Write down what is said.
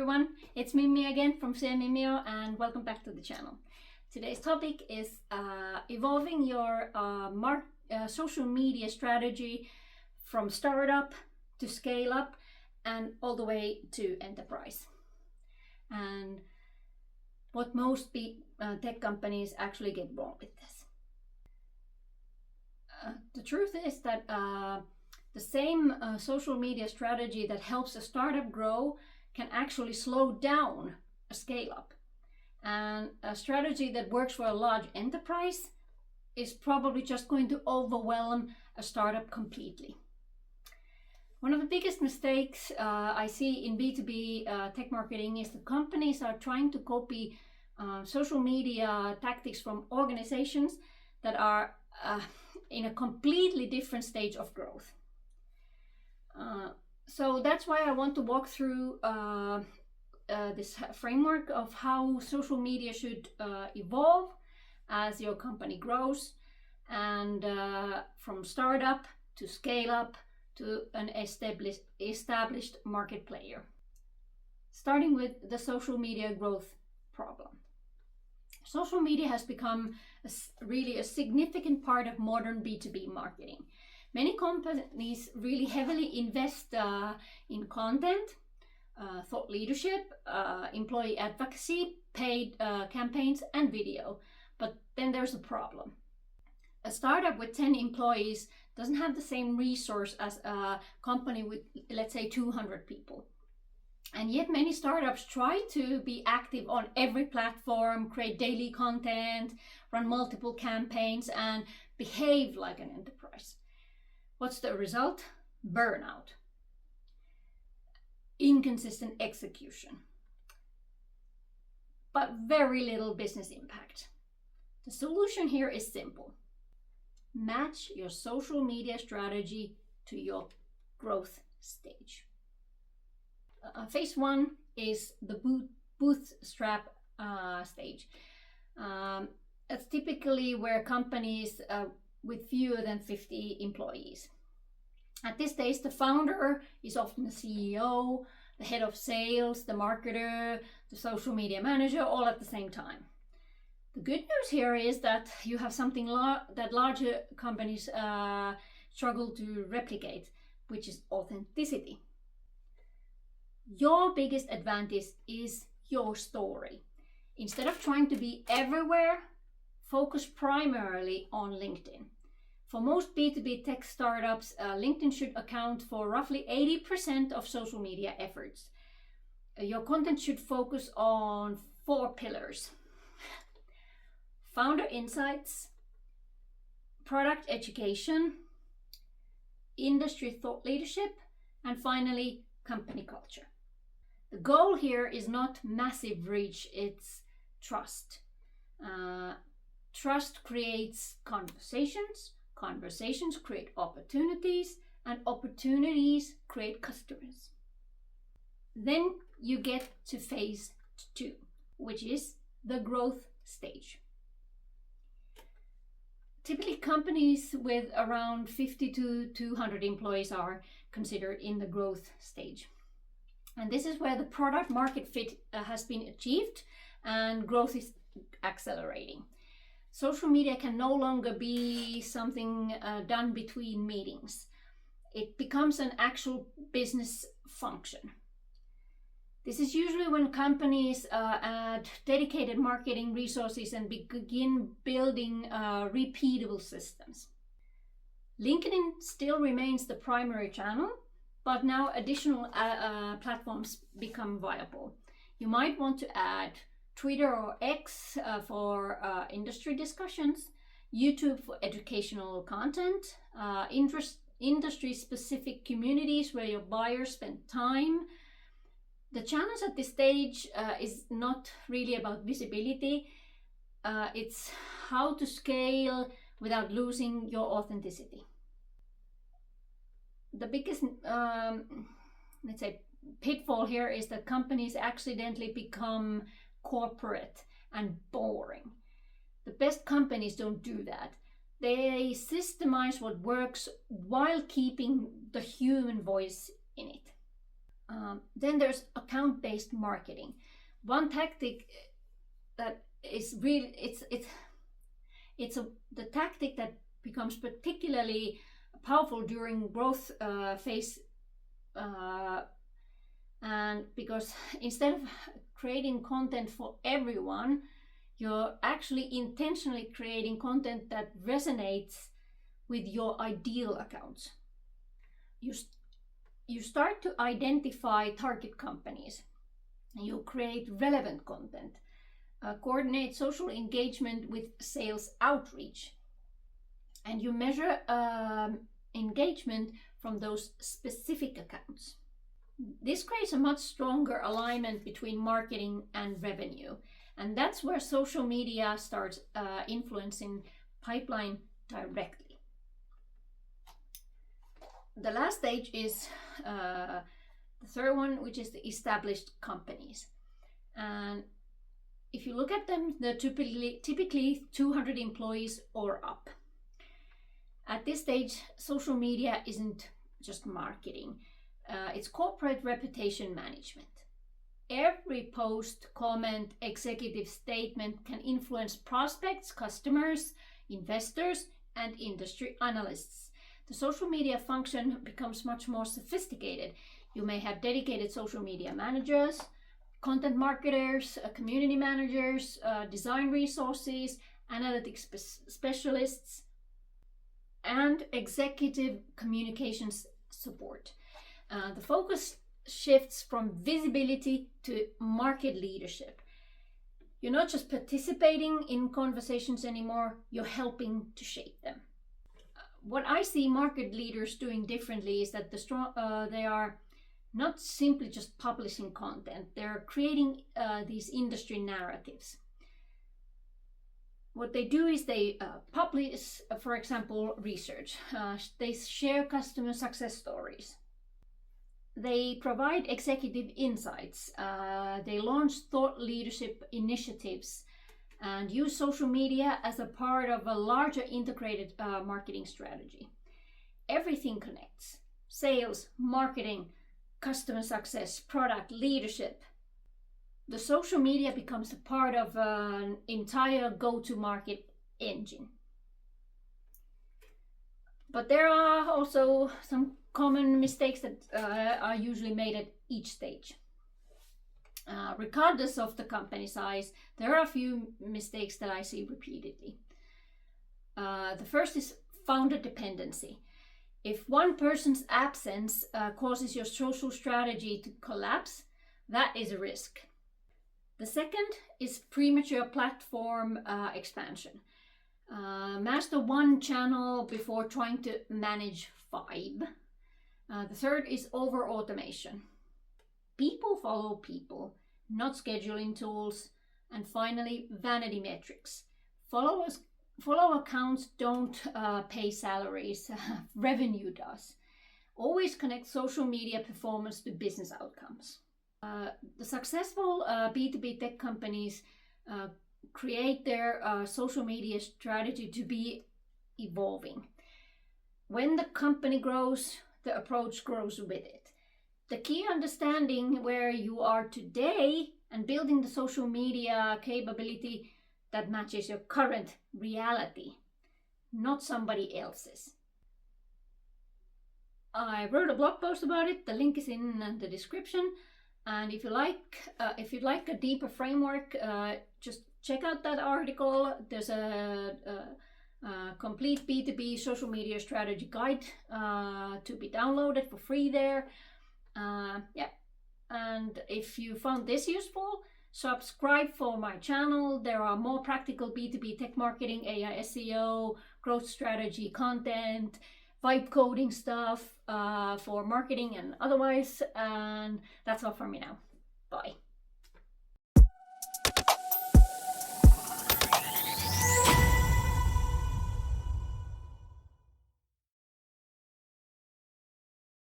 everyone, it's Mimmi again from C-Mimmi-O and welcome back to the channel. Today's topic is evolving your social media strategy from startup to scale up and all the way to enterprise. And what most tech companies actually get wrong with this. The truth is that the same social media strategy that helps a startup grow can actually slow down a scale up. And a strategy that works for a large enterprise is probably just going to overwhelm a startup completely. One of the biggest mistakes I see in B2B tech marketing is that companies are trying to copy social media tactics from organizations that are in a completely different stage of growth. So that's why I want to walk through this framework of how social media should evolve as your company grows, and from startup to scale up to an established market player. Starting with the social media growth problem. Social media has become really a significant part of modern B2B marketing. Many companies really heavily invest in content, thought leadership, employee advocacy, paid campaigns, and video. But then there's a problem. A startup with 10 employees doesn't have the same resource as a company with, let's say, 200 people. And yet many startups try to be active on every platform, create daily content, run multiple campaigns, and behave like an enterprise. What's the result? Burnout. Inconsistent execution. But very little business impact. The solution here is simple. Match your social media strategy to your growth stage. Phase one is the Bootstrap stage. It's typically where companies with fewer than 50 employees. At this stage, the founder is often the CEO, the head of sales, the marketer, the social media manager, all at the same time. The good news here is that you have something that larger companies struggle to replicate, which is authenticity. Your biggest advantage is your story. Instead of trying to be everywhere, focus primarily on LinkedIn. For most B2B tech startups, LinkedIn should account for roughly 80% of social media efforts. Your content should focus on 4 pillars. Founder insights, product education, industry thought leadership, and finally, company culture. The goal here is not massive reach, it's trust. Trust creates conversations, conversations create opportunities, and opportunities create customers. Then you get to phase 2, which is the growth stage. Typically, companies with around 50 to 200 employees are considered in the growth stage. And this is where the product market fit has been achieved and growth is accelerating. Social media can no longer be something done between meetings. It becomes an actual business function. This is usually when companies add dedicated marketing resources and begin building repeatable systems. LinkedIn still remains the primary channel, but now additional platforms become viable. You might want to add Twitter or X for industry discussions, YouTube for educational content, industry-specific communities where your buyers spend time. The challenge at this stage is not really about visibility. It's how to scale without losing your authenticity. The biggest, let's say, pitfall here is that companies accidentally become corporate and boring. The best companies don't do that. They systemize what works while keeping the human voice in it. Then there's account-based marketing. One tactic that is really the tactic that becomes particularly powerful during growth phase, and because instead of creating content for everyone, you're actually intentionally creating content that resonates with your ideal accounts. You start to identify target companies, and you create relevant content, coordinate social engagement with sales outreach, and you measure engagement from those specific accounts. This creates a much stronger alignment between marketing and revenue, and that's where social media starts influencing pipeline directly. The last stage is the third one, which is the established companies. And if you look at them, they're typically 200 employees or up. At this stage, social media isn't just marketing, it's corporate reputation management. Every post, comment, executive statement can influence prospects, customers, investors, and industry analysts. The social media function becomes much more sophisticated. You may have dedicated social media managers, content marketers, community managers, design resources, analytics specialists, and executive communications support. The focus shifts from visibility to market leadership. You're not just participating in conversations anymore, you're helping to shape them. What I see market leaders doing differently is that they are not simply just publishing content, they're creating these industry narratives. What they do is they publish, for example, research. They share customer success stories. They provide executive insights. They launch thought leadership initiatives and use social media as a part of a larger integrated marketing strategy. Everything connects: sales, marketing, customer success, product, leadership. The social media becomes a part of an entire go-to-market engine. But there are also some common mistakes that are usually made at each stage. Regardless of the company size, there are a few mistakes that I see repeatedly. The first is founder dependency. If one person's absence causes your social strategy to collapse, that is a risk. The second is premature platform expansion. Master one channel before trying to manage 5. The third is over automation. People follow people, not scheduling tools. And finally, vanity metrics. Follow accounts don't pay salaries, revenue does. Always connect social media performance to business outcomes. The successful B2B tech companies create their social media strategy to be evolving. When the company grows, the approach grows with it. The key understanding where you are today and building the social media capability that matches your current reality, not somebody else's. I wrote a blog post about it. The link is in the description. And if you'd like a deeper framework, just check out that article. There's a complete B2B social media strategy guide to be downloaded for free there. And if you found this useful, subscribe for my channel. There are more practical B2B tech marketing, AI SEO, growth strategy content, vibe coding stuff for marketing and otherwise. And that's all for me now. Bye.